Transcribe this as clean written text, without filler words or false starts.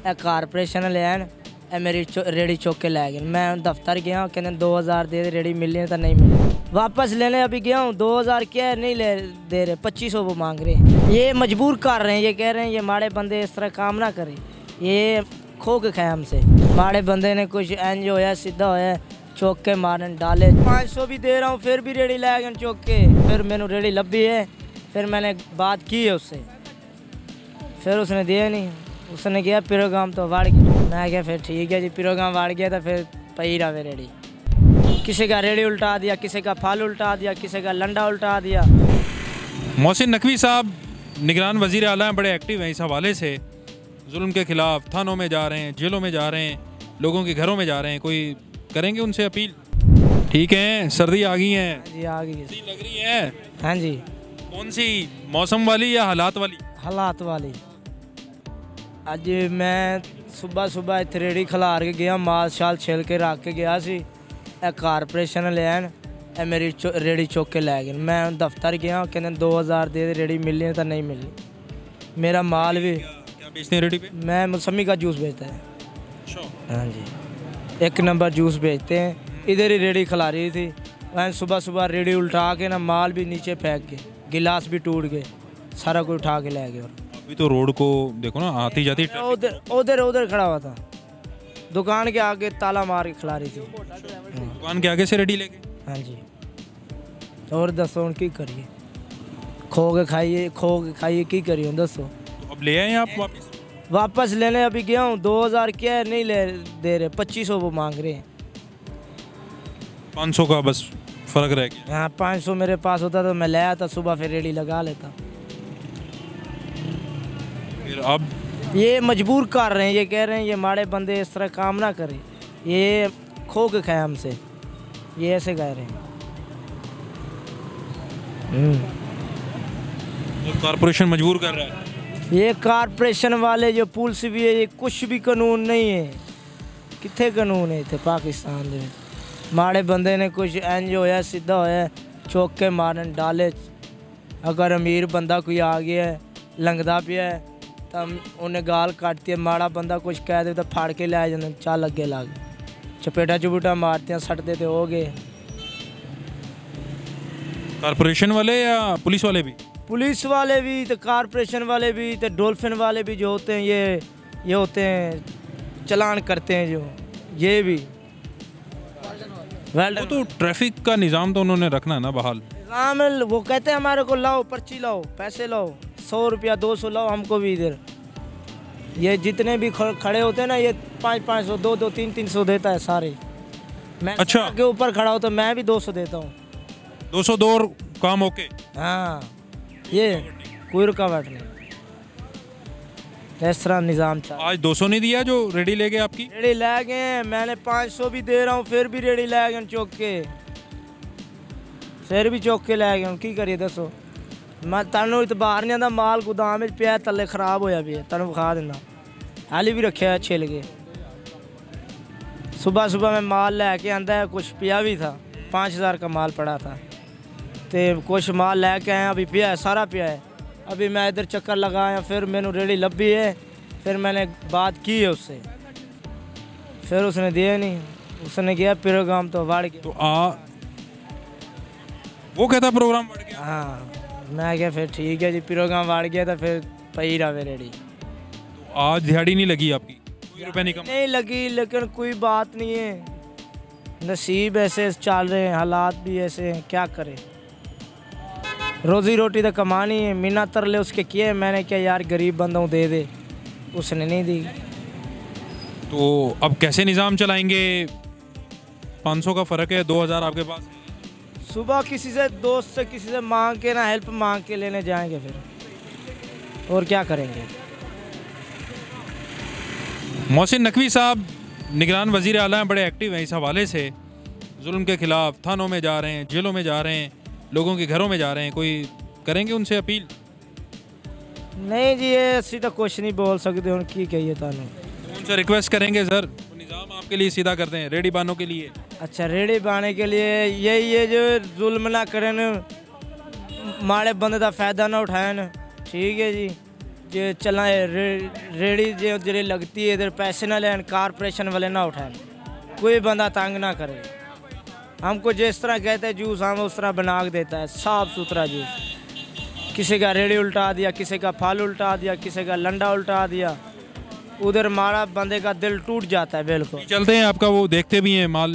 Corporation लैन मेरी ready चुक के लै गए। मैं दफ्तर गया, कहते 2000 दे रेडी मिलनी तो नहीं मिली। वापस लेने अभी गया हूँ, 2000 क्या नहीं ले दे रहे, 2500 वो मांग रहे हैं। ये मजबूर कर रहे हैं, ये कह रहे हैं ये माड़े बंदे इस तरह काम ना करें, ये खो के खाए हमसे। माड़े बंदे ने कुछ इंज होया सीधा होया चौक के मारन डाले। 500 भी दे रहा हूँ फिर भी रेडी लै गए चौक के। फिर मैंने रेडी लभी है, फिर मैंने बात की है उससे, फिर उसने दिया नहीं। उसने किया प्रोग्राम तो वाड़ गया। मैं क्या फिर ठीक है जी, प्रोग्राम वाड़ गया तो फिर पही रहा रेडी। किसी का रेडी उल्टा दिया, किसी का फल उल्टा दिया, किसी का लंडा उल्टा दिया। मोहसिन नकवी साहब निगरान वज़ीर आला हैं, बड़े एक्टिव हैं इस हवाले से। जुल्म के ख़िलाफ़ थानों में जा रहे हैं, जेलों में जा रहे हैं, लोगों के घरों में जा रहे हैं। कोई करेंगे उनसे अपील? ठीक है, सर्दी आ गई है जी, आ गई लग रही है। हाँ जी। कौन सी, मौसम वाली या हालात वाली? हालात वाली। अज मैं सुबह सुबह इतने रेड़ी खिलार के गया, माल शाल छिल के रख के गया सी। कारपोरेशन लैन मेरी रेडी चुक के लै गए। मैं दफ्तर गया, कहते 2000 दे रेडी मिलनी तो नहीं मिली। मेरा माल भी क्या बेचते हैं रेडी पे? मैं मौसमी का जूस बेचता है। हाँ जी, 1 नंबर जूस बेचते हैं। इधर ही रेडी खिला रही थी, मैं सुबह सुबह रेडी उल्टा के ना माल भी नीचे फेंक के, गिलास भी टूट गए, सारा कुछ उठा के ले गए। अभी तो रोड को देखो ना, आती जाती उधर खड़ा हुआ था, दुकान के आगे ताला मार के खिला रही थी। दुकान के आगे से रेडी लेके? हाँ जी। और दसो की करिए, खो के खाइए की करिए दसो। तो अब ले आए आप वापस लेने अभी गया हूँ, 2000 क्या नहीं ले दे रहे, 2500 वो मांग रहे हैं। 500 का बस फर्क रह गया। हाँ, 500 मेरे पास होता तो मैं ले आता सुबह, फिर रेडी लगा लेता। फिर अब ये मजबूर कर रहे हैं, ये कह रहे हैं ये माड़े बंदे इस तरह काम ना करें, ये खो के खाए हमसे, ये ऐसे कह रहे हैं। तो कारपोरेशन मजबूर कर रहा है। ये कारपोरेशन वाले जो पुलिस भी है, ये कुछ भी कानून नहीं है। कितने कानून है इतने पाकिस्तान में? माड़े बंदे ने कुछ इंज होया सीधा होया चौक के मारन डाले। अगर अमीर बंदा कोई आ गया है लंघदा पिया है तो उन्हें गाल काटती है, माड़ा बंदा कुछ कह दे तो फाड़ के ले जाते, चल अगे लग, चपेटा चुपेटा मारते हैं, सटते तो हो गए। कारपोरेशन वाले या पुलिस वाले भी? पुलिस वाले भी तो कारपोरेशन वाले भी तो डॉल्फिन वाले भी जो होते हैं, ये होते हैं चलान करते हैं जो, ये भी। वो तो ट्रैफिक का निज़ाम तो उन्होंने रखना है ना बहाल। निज़ाम वो कहते हैं हमारे को लाओ, पर्ची लाओ, पैसे लाओ, 100 रुपया 200 लाओ हमको भी इधर। ये जितने भी खड़े होते हैं ना, ये 500 200 300 देता है सारे। मैं अच्छा के ऊपर खड़ा हो तो मैं भी 200 देता हूँ। 200 दो और काम ओके। हाँ, ये कोई रुकावट नहीं, इस तरह निज़ाम चल। आज 200 नहीं दिया जो रेडी ले गए आपकी? रेडी ले गए, मैंने 500 भी दे रहा हूँ फिर भी रेडी ले गए चौक के, फिर भी चौक के ले गए। की करिए दसो? मैं तैनू इतबार नहीं आता, माल गोदाम पिया थले खराब होया भी है, तैनू विखा देना, हाली भी रखे छिल के। सुबह सुबह मैं माल लैके आंदा है, कुछ पिया भी था, 5000 का माल पड़ा था, तो कुछ माल लैके आया, अभी पिया है, सारा पिया है। अभी मैं इधर चक्कर लगाया, फिर मैंने रेडी लभी है, फिर मैंने बात की है उससे, फिर उसने दिया नहीं। उसने किया प्रोग्राम तो वाड़ गया। तो वो कहता प्रोग्राम बढ़ गया। हाँ, मैं क्या फिर ठीक है जी, प्रोग्राम वाड़ गया तो फिर पही रहा रेडी। तो आज दिहाड़ी नहीं लगी आपकी? कोई रुपया नहीं कम? नहीं लगी, लेकिन कोई बात नहीं है, नसीब ऐसे चल रहे हैं, हालात भी ऐसे हैं, क्या करें। रोज़ी रोटी तो कमानी है, मिन्नत तरले उसके किए, मैंने क्या यार गरीब बंदा हूँ दे दे, उसने नहीं दी। तो अब कैसे निज़ाम चलाएंगे? 500 का फ़र्क है, 2000 आपके पास। सुबह किसी से दोस्त से किसी से मांग के ना, हेल्प मांग के लेने जाएंगे फिर, और क्या करेंगे। मोहसिन नकवी साहब निगरान वज़ीर आला हैं, बड़े एक्टिव हैं इस हवाले से। जुल्म के ख़िलाफ़ थानों में जा रहे हैं, जेलों में जा रहे हैं, लोगों के घरों में जा रहे हैं। कोई करेंगे उनसे अपील? नहीं जी, ये असी तो कुछ नहीं बोल सकते, उनकी कहिए ताने। उनसे रिक्वेस्ट करेंगे सर, निज़ाम आपके लिए सीधा कर दें, रेडी बानों के लिए। अच्छा, रेडी बाने के लिए यही ये जो जुल्म ना करें, माड़े बंदे का फ़ायदा ना उठाएं, ठीक है जी। जे चलाए रेड़ी जो जड़ी लगती है इधर पैसे ना लें, कारपोरेशन वाले ना उठाएं, कोई बंदा तंग ना करे। हमको जिस तरह कहते हैं जूस हम उस तरह बना के देता है, साफ़ सुथरा जूस। किसी का रेड़ी उल्टा दिया, किसी का फल उल्टा दिया, किसी का लंडा उल्टा दिया, उधर मारा बंदे का दिल टूट जाता है बिल्कुल। चलते हैं आपका वो देखते भी हैं माल